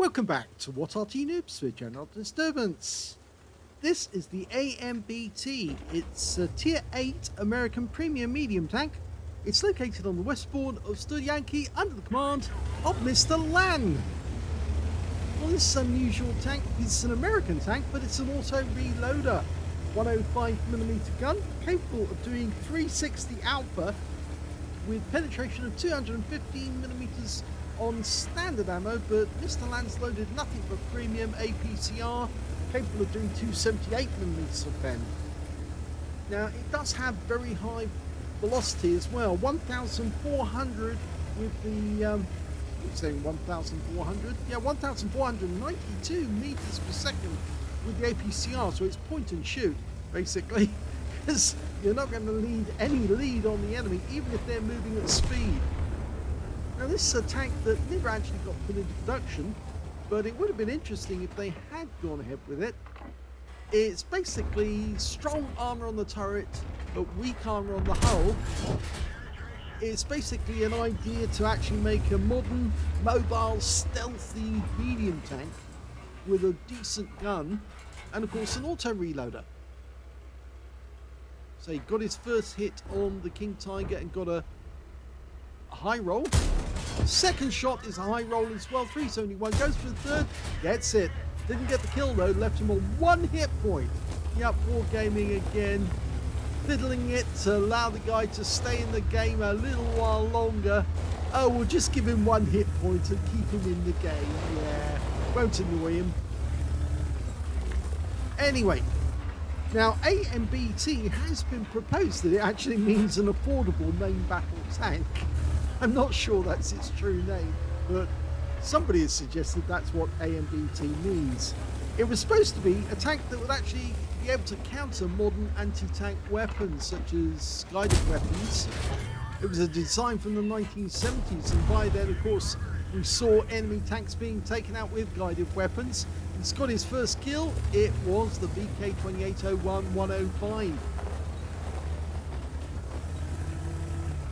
Welcome back to What Arty Noobs with General Disturbance. This is the AMBT. It's a Tier 8 American Premium Medium Tank. It's located on the westboard of Studzianki under the command of Mr. Lang. Well, this is an unusual tank. It's an American tank, but it's an auto reloader. 105mm gun, capable of doing 360 alpha with penetration of 215mm on standard ammo, but Mr. Land's loaded nothing but premium APCR, capable of doing 278mm of pen. Now, it does have very high velocity as well, 1,400 with the, I'm saying 1,400? Yeah, 1,492 meters per second with the APCR, so it's point and shoot, basically, because you're not going to lead any lead on the enemy, even if they're moving at speed. Now, this is a tank that never actually got put into production, but it would have been interesting if they had gone ahead with it. It's basically strong armor on the turret, but weak armor on the hull. It's basically an idea to actually make a modern, mobile, stealthy medium tank with a decent gun, and of course an auto reloader. So he got his first hit on the King Tiger and got a high roll. Second shot is a high roll as well. 371 goes for the third, gets it. Didn't get the kill though, left him on 1 hit point. Yep, wargaming again, fiddling it to allow the guy to stay in the game a little while longer. Oh, we'll just give him 1 hit point and keep him in the game. Yeah, won't annoy him. Anyway, now AMBT has been proposed that it actually means an affordable main battle tank. I'm not sure that's its true name, but somebody has suggested that's what AMBT means. It was supposed to be a tank that would actually be able to counter modern anti-tank weapons such as guided weapons. It was a design from the 1970s, and by then, of course, we saw enemy tanks being taken out with guided weapons. It's got his first kill. It was the VK2801-105.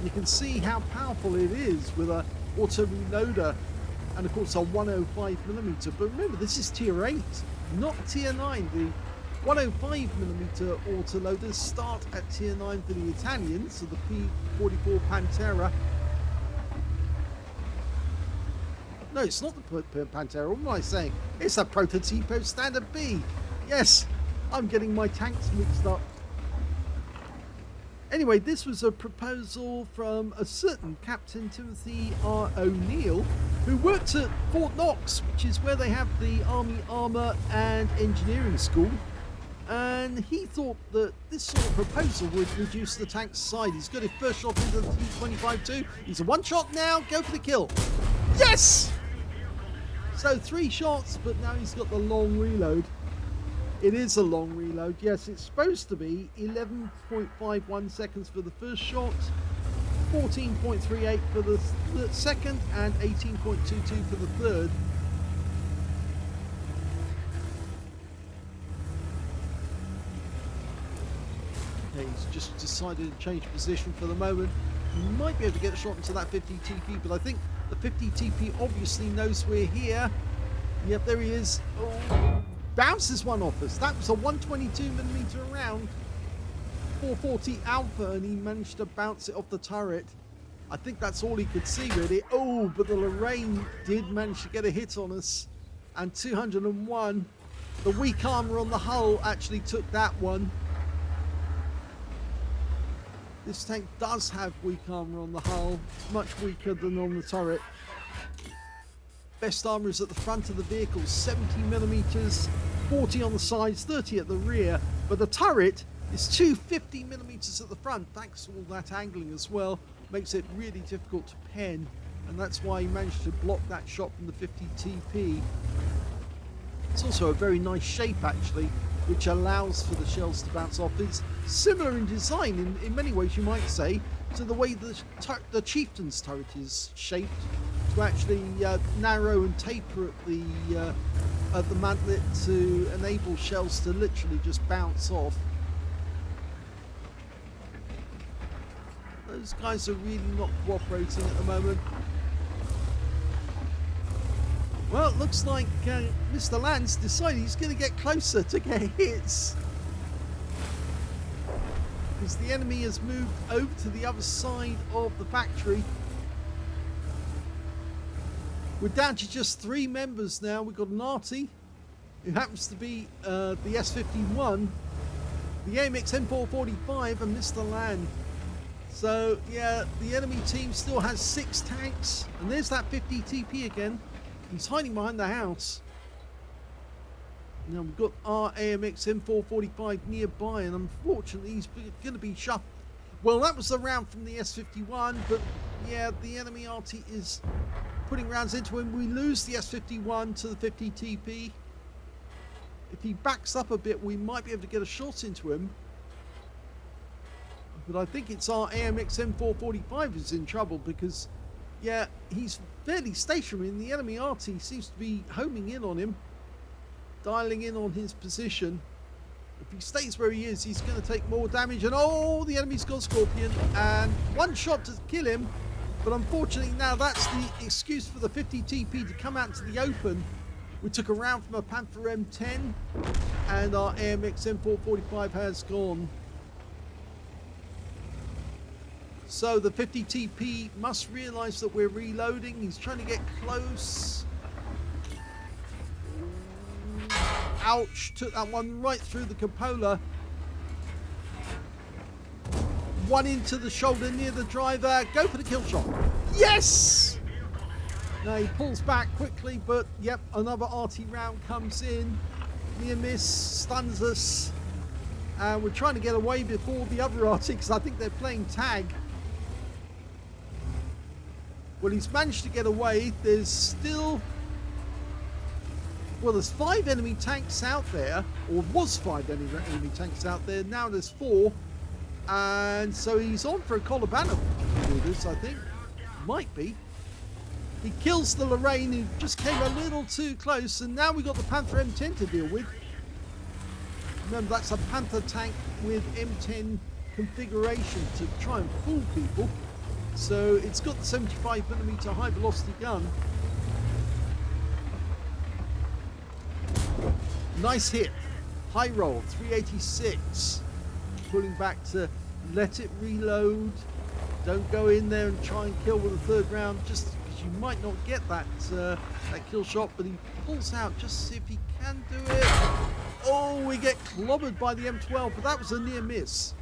You can see how powerful it is with a auto reloader and of course a 105mm. But remember, this is tier 8, not tier 9. The 105mm autoloaders start at tier 9 for the Italians, so the P44 Pantera. No, it's not the Pantera. What am I saying? It's a Prototipo Standard B. Yes, I'm getting my tanks mixed up. Anyway, this was a proposal from a certain Captain Timothy R. O'Neill, who worked at Fort Knox, which is where they have the Army Armour and Engineering School. And he thought that this sort of proposal would reduce the tank's size. He's got his first shot into the T-25-2. He's a one shot now. Go for the kill. Yes! So 3 shots, but now he's got the long reload. It is a long reload. Yes, it's supposed to be 11.51 seconds for the first shot, 14.38 for the second, and 18.22 for the third. Okay, he's just decided to change position for the moment. He might be able to get a shot into that 50 TP, but I think the 50 TP obviously knows we're here. Yep, there he is. Oh. Bounces one off us. That was a 122mm round, 440 alpha, and he managed to bounce it off the turret. I think that's all he could see really. Oh, but the Lorraine did manage to get a hit on us, and 201. The weak armor on the hull actually took that one. This tank does have weak armor on the hull, much weaker than on the turret. Best armor is at the front of the vehicle, 70mm, 40 on the sides, 30 at the rear, but the turret is 250mm at the front. Thanks to all that angling as well, makes it really difficult to pen, and that's why he managed to block that shot from the 50 TP. It's also a very nice shape actually, which allows for the shells to bounce off. It's similar in design in many ways, you might say, to the way the Chieftain's turret is shaped, to actually narrow and taper at the mantlet to enable shells to literally just bounce off. Those guys are really not cooperating at the moment. Well, it looks like Mr. Lance decided he's going to get closer to get hits. Because the enemy has moved over to the other side of the factory. We're down to just 3 members now. We've got an Arty, who happens to be the S51, the AMX M445, and Mr. Land. So, yeah, the enemy team still has 6 tanks. And there's that 50 TP again. He's hiding behind the house. Now we've got our AMX M445 nearby, and unfortunately he's going to be shot. Well, that was the round from the S51, but yeah, the enemy Arty is putting rounds into him. We lose the S51 to the 50 TP. If he backs up a bit, we might be able to get a shot into him. But I think it's our AMX M445 who's in trouble, because yeah, he's fairly stationary, and the enemy Arty seems to be homing in on him, dialing in on his position. If he stays where he is, he's going to take more damage. And oh, the enemy's got Scorpion, and 1 shot to kill him. But unfortunately now that's the excuse for the 50 TP to come out into the open. We took a round from a Panther M10, and our AMX M445 has gone. So the 50 TP must realise that we're reloading. He's trying to get close. Ouch, took that one right through the cupola. 1 into the shoulder near the driver. Go for the kill shot. Yes! Now he pulls back quickly, but yep, another Arty round comes in. Near miss, stuns us. And we're trying to get away before the other Arty, because I think they're playing tag. Well, he's managed to get away. There's still... Well, there's 5 enemy tanks out there, or was 5 enemy tanks out there. Now there's 4, and so he's on for a Colabana with this, I think. Might be. He kills the Lorraine, who just came a little too close, and now we've got the Panther M10 to deal with. Remember, that's a Panther tank with M10 configuration to try and fool people. So it's got the 75mm high velocity gun. Nice hit. High roll, 386. Pulling back to let it reload. Don't go in there and try and kill with a 3rd round, just because you might not get that kill shot. But he pulls out just to see if he can do it. Oh, we get clobbered by the M12, but that was a near miss.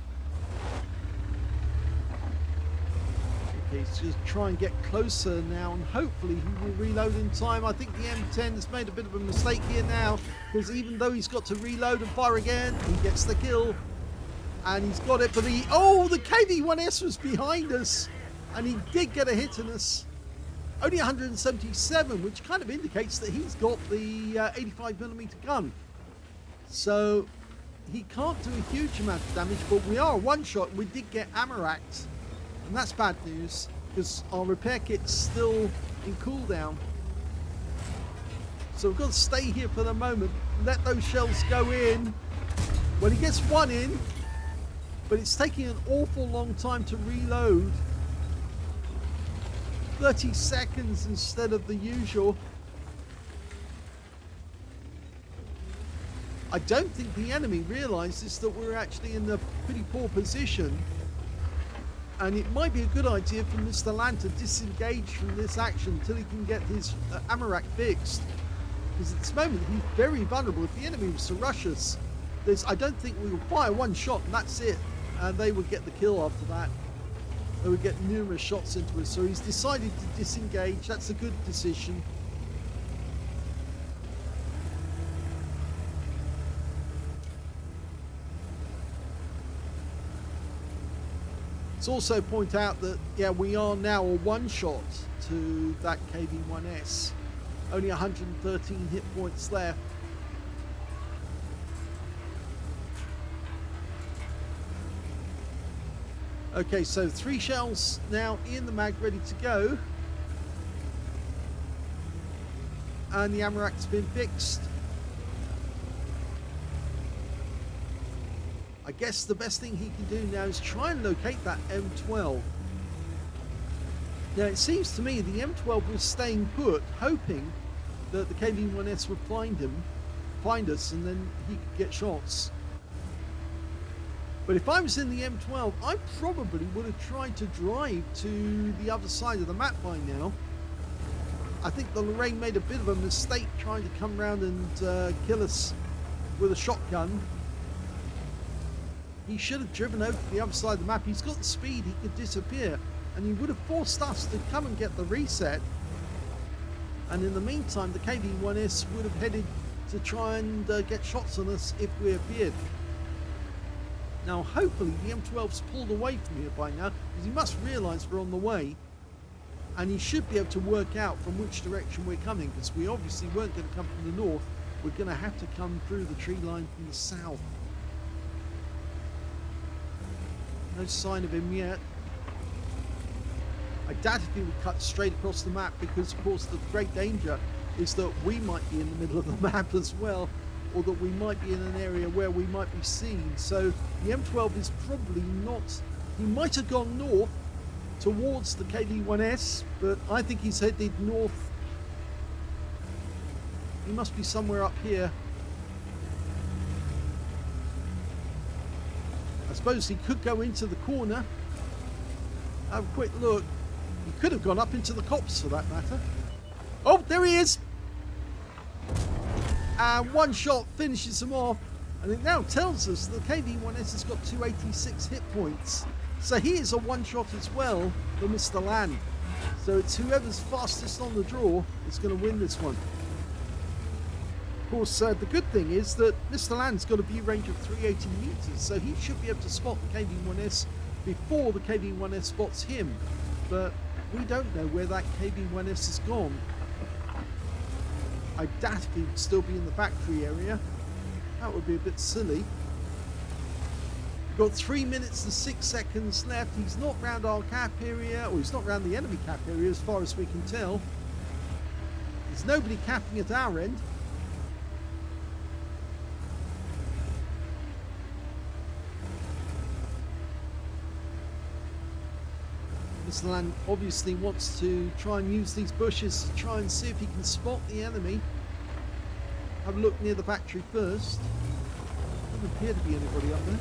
He's just try and get closer now, and hopefully he will reload in time. I think the M10 has made a bit of a mistake here now, because even though he's got to reload and fire again, he gets the kill. And he's got it, but the KV-1S was behind us, and he did get a hit on us. Only 177, which kind of indicates that he's got the 85mm gun. So he can't do a huge amount of damage, but we are 1-shot, and we did get Amaract. And that's bad news, because our repair kit's still in cooldown. So we've got to stay here for the moment, let those shells go in. Well, he gets 1 in, but it's taking an awful long time to reload. 30 seconds instead of the usual. I don't think the enemy realizes that we're actually in a pretty poor position. And it might be a good idea for Mr. Land to disengage from this action until he can get his Amaract fixed. Because at this moment, he's very vulnerable. If the enemy was to rush us, I don't think we will fire 1 shot and that's it. And they would get the kill after that. They would get numerous shots into us. So he's decided to disengage. That's a good decision. Let's also point out that, yeah, we are now a 1-shot to that KV-1S. Only 113 hit points left. Okay, so 3 shells now in the mag, ready to go. And the Amaract's been fixed. I guess the best thing he can do now is try and locate that M12. Now it seems to me the M12 was staying put, hoping that the KV-1S would find us, and then he could get shots. But if I was in the M12, I probably would have tried to drive to the other side of the map by now. I think the Lorraine made a bit of a mistake trying to come around and kill us with a shotgun. He should have driven over to the other side of the map. He's got the speed, he could disappear, and he would have forced us to come and get the reset. And in the meantime, the KV-1S would have headed to try and get shots on us if we appeared. Now, hopefully the M12's pulled away from here by now, because he must realise we're on the way, and he should be able to work out from which direction we're coming, because we obviously weren't going to come from the north. We're going to have to come through the tree line from the south. No sign of him yet. I doubt if he would cut straight across the map, because of course the great danger is that we might be in the middle of the map as well, or that we might be in an area where we might be seen. So the M12 is probably not, he might have gone north towards the KV-1S, but I think he's headed north. He must be somewhere up here. I suppose he could go into the corner. Have a quick look. He could have gone up into the copse for that matter. Oh, there he is! And one shot finishes him off, and it now tells us the KV-1S has got 286 hit points. So he is a one-shot as well for Mr. Land. So it's whoever's fastest on the draw is going to win this one. Of course, the good thing is that Mr. Land's got a view range of 380 meters, so he should be able to spot the KV-1S before the KV-1S spots him. But we don't know where that KV-1S has gone. I doubt if he would still be in the factory area. That would be a bit silly. We've got 3 minutes and 6 seconds left. He's not round our cap area, or he's not round the enemy cap area as far as we can tell. There's nobody capping at our end. Mr. Land obviously wants to try and use these bushes to try and see if he can spot the enemy. Have a look near the factory first. Doesn't appear to be anybody up there.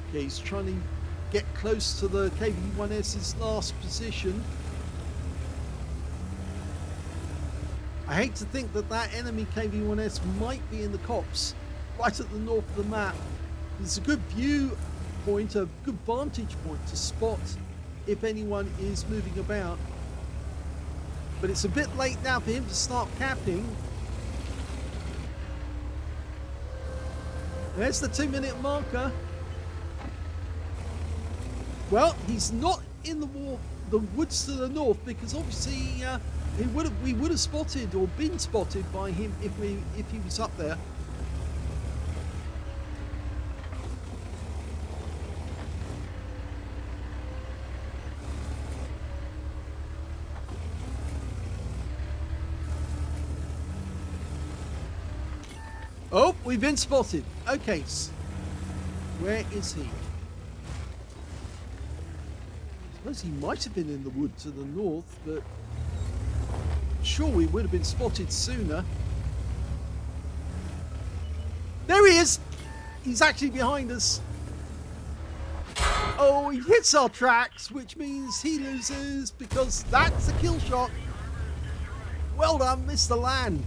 Okay, he's trying to get close to the KV-1S's last position. I hate to think that that enemy KV-1S might be in the copse, right at the north of the map. It's a good view point, a good vantage point to spot if anyone is moving about. But it's a bit late now for him to start capping. There's the 2-minute marker. Well, he's not in the woods to the north, because obviously we would have spotted or been spotted by him if he was up there. Oh, we've been spotted. Okay, where is he? I suppose he might have been in the wood to the north, but sure we would have been spotted sooner. There he is! He's actually behind us. Oh, he hits our tracks, which means he loses, because that's a kill shot. Well done, Mr. Land.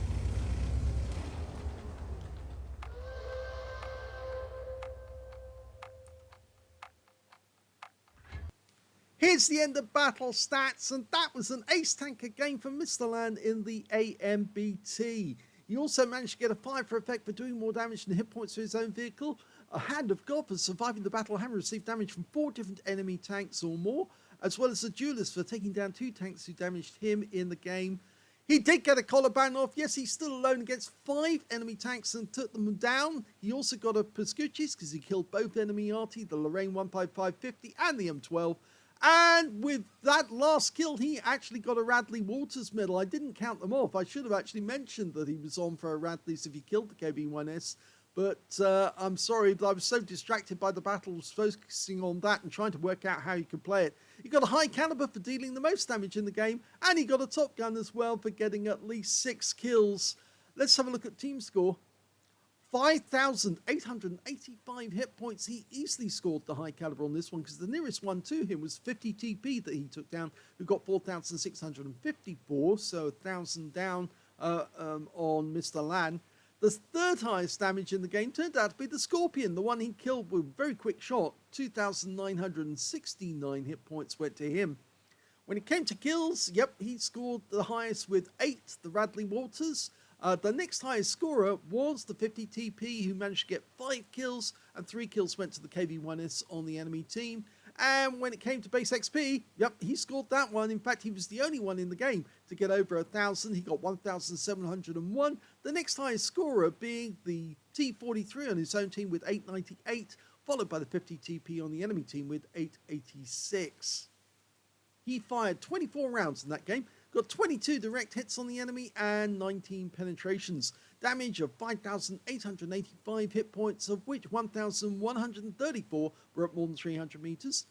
Here's the end of battle stats, and that was an ace tanker game from Mr. Land in the AMBT. He also managed to get a 5 for effect for doing more damage than hit points to his own vehicle, a Hand of God for surviving the battle and received damage from 4 different enemy tanks or more, as well as a Duelist for taking down 2 tanks who damaged him in the game. He did get a collarband off. Yes, he's still alone against 5 enemy tanks and took them down. He also got a Pascucci's because he killed both enemy Arty, the Lorraine 15550 and the M12. And with that last kill, he actually got a Radley Walters medal. I didn't count them off. I should have actually mentioned that he was on for a Radley's if he killed the KV-1S. But I'm sorry, but I was so distracted by the battles, focusing on that and trying to work out how you can play it. He got a high caliber for dealing the most damage in the game, and he got a top gun as well for getting at least 6 kills. Let's have a look at team score. 5,885 hit points. He easily scored the high caliber on this one because the nearest one to him was 50 TP that he took down, who got 4,654, so 1,000 down on Mr. Lan. The third highest damage in the game turned out to be the Scorpion, the one he killed with a very quick shot. 2,969 hit points went to him. When it came to kills, yep, he scored the highest with 8, the Radley Walters. The next highest scorer was the 50 TP, who managed to get 5 kills, and 3 kills went to the KV-1S on the enemy team. And when it came to base XP, yep, he scored that one. In fact, he was the only one in the game to get over 1,000. He got 1,701. The next highest scorer being the T43 on his own team with 898, followed by the 50 TP on the enemy team with 886. He fired 24 rounds in that game, got 22 direct hits on the enemy and 19 penetrations. Damage of 5,885 hit points, of which 1,134 were at more than 300 meters.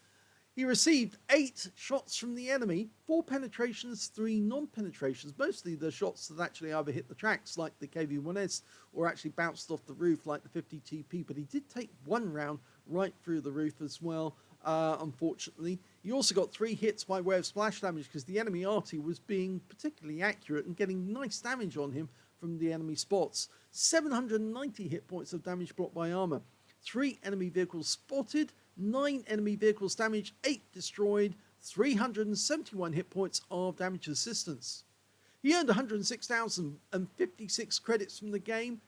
He received 8 shots from the enemy, 4 penetrations, 3 non-penetrations, mostly the shots that actually either hit the tracks like the KV-1S or actually bounced off the roof like the 50 TP, but he did take 1 round right through the roof as well, unfortunately. He also got 3 hits by way of splash damage because the enemy Arty was being particularly accurate and getting nice damage on him from the enemy spots. 790 hit points of damage blocked by armor. 3 enemy vehicles spotted, 9 enemy vehicles damaged, 8 destroyed, 371 hit points of damage assistance. He earned 106,056 credits from the game.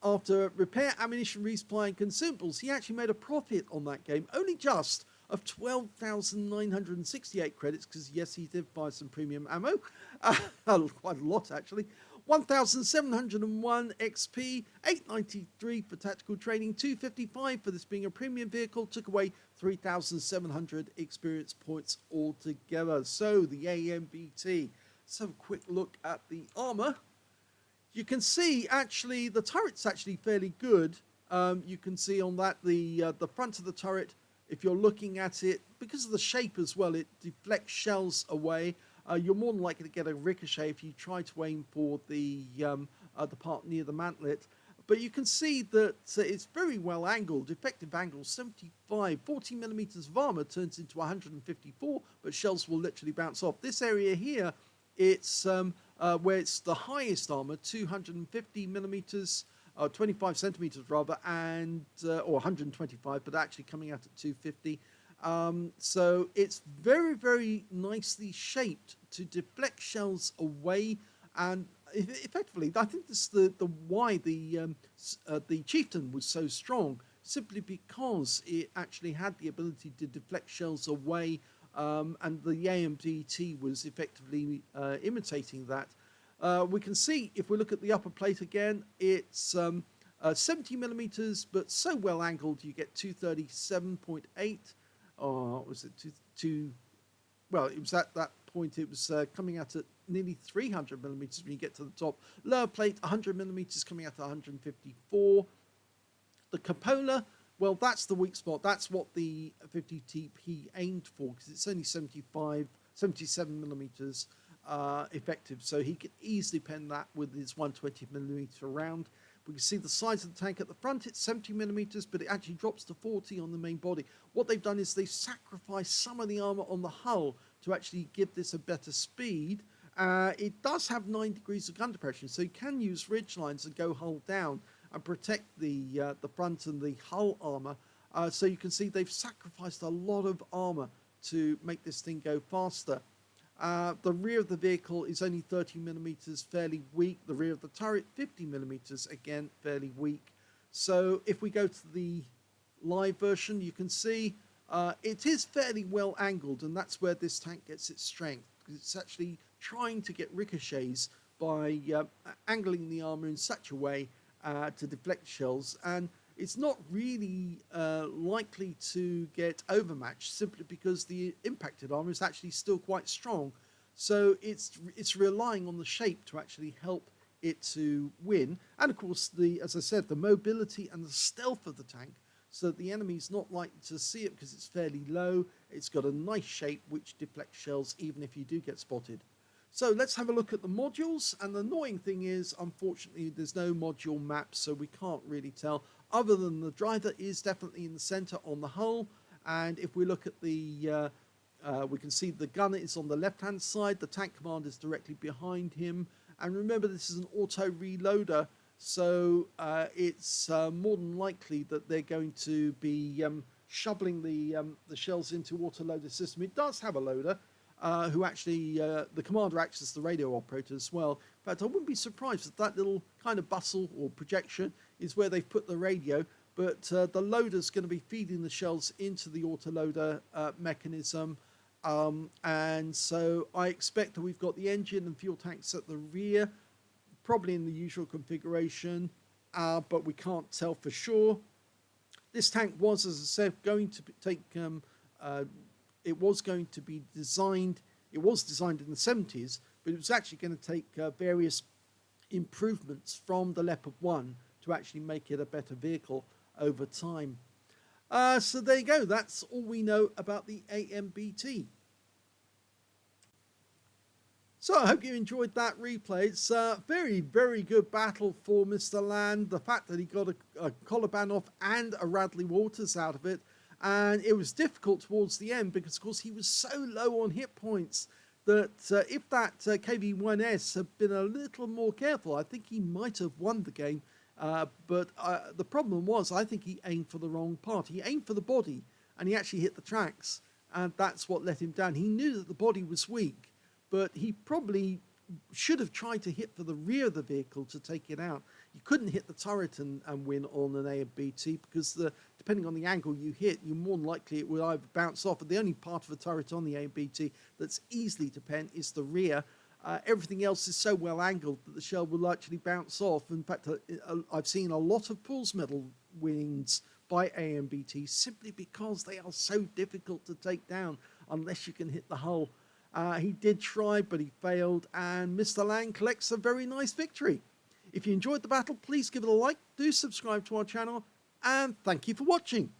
After repair, ammunition, resupply and consumables, he actually made a profit on that game, only just, of 12,968 credits, because yes, he did buy some premium ammo, quite a lot actually. 1,701 XP, 893 for tactical training, 255 for this being a premium vehicle, took away 3,700 experience points altogether. So the AMBT. Let's have a quick look at the armor. You can see actually the turret's actually fairly good. You can see on that the front of the turret, if you're looking at it, because of the shape as well, it deflects shells away. You're more than likely to get a ricochet if you try to aim for the part near the mantlet. But you can see that it's very well angled, effective angle 75, 40 millimeters of armor turns into 154, but shells will literally bounce off. This area here, it's where it's the highest armor, 250 millimeters, 25 centimeters rather, and or 125, but actually coming out at 250. So it's very, very nicely shaped to deflect shells away, and effectively, I think this is the why the Chieftain was so strong, simply because it actually had the ability to deflect shells away, and the AMBT was effectively imitating that. We can see, if we look at the upper plate again, it's 70 millimeters, but so well angled, you get 237.8. Or was it well, it was at that point, it was coming out at nearly 300 millimeters when you get to the top. Lower plate, 100 millimeters, coming out at 154. The cupola, well, that's the weak spot. That's what the 50 TP aimed for, because it's only 77 millimeters effective. So he could easily pen that with his 120 millimeter round. We can see the size of the tank at the front, it's 70 millimeters, but it actually drops to 40 on the main body. What they've done is they've sacrificed some of the armor on the hull to actually give this a better speed. It does have 9 degrees of gun depression, so you can use ridge lines and go hull down and protect the front and the hull armor. So you can see they've sacrificed a lot of armor to make this thing go faster. The rear of the vehicle is only 30 millimeters, fairly weak. The rear of the turret, 50 millimeters, again, fairly weak. So if we go to the live version, you can see it is fairly well angled, and that's where this tank gets its strength, because it's actually trying to get ricochets by angling the armor in such a way to deflect shells, and it's not really likely to get overmatched simply because the impacted armor is actually still quite strong. So it's relying on the shape to actually help it to win. And of course, as I said, the mobility and the stealth of the tank, so that the enemy's not likely to see it because it's fairly low. It's got a nice shape which deflects shells even if you do get spotted. So let's have a look at the modules. And the annoying thing is, unfortunately, there's no module map, so we can't really tell, other than the driver is definitely in the center on the hull. And if we look at the, we can see the gunner is on the left-hand side. The tank commander is directly behind him. And remember, this is an auto reloader, so it's more than likely that they're going to be shoveling the shells into autoloader system. It does have a loader, who actually, the commander acts as the radio operator as well. In fact, I wouldn't be surprised if that little kind of bustle or projection is where they've put the radio, but the loader's going to be feeding the shells into the autoloader mechanism. And so I expect that we've got the engine and fuel tanks at the rear, probably in the usual configuration, but we can't tell for sure. This tank was, as I said, going to take, it was going to be designed, it was designed in the 70s, but it was actually going to take various improvements from the Leopard 1 to actually make it a better vehicle over time. So there you go, that's all we know about the AMBT. So I hope you enjoyed that replay. It's a very, very good battle for Mr. Land. The fact that he got a collar band off and a Radley Walters out of it. And it was difficult towards the end because, of course, he was so low on hit points that if that KV-1S had been a little more careful, I think he might have won the game. But the problem was, I think he aimed for the wrong part. He aimed for the body, and he actually hit the tracks. And that's what let him down. He knew that the body was weak, but he probably should have tried to hit for the rear of the vehicle to take it out. You couldn't hit the turret and win on an AMBT because depending on the angle you hit, you're more than likely it will either bounce off. But the only part of the turret on the AMBT that's easily to pen is the rear. Everything else is so well angled that the shell will actually bounce off. In fact, I've seen a lot of pools medal wins by AMBT simply because they are so difficult to take down unless you can hit the hull. He did try, but he failed, and Mr. Lang collects a very nice victory. If you enjoyed the battle, please give it a like, do subscribe to our channel, and thank you for watching.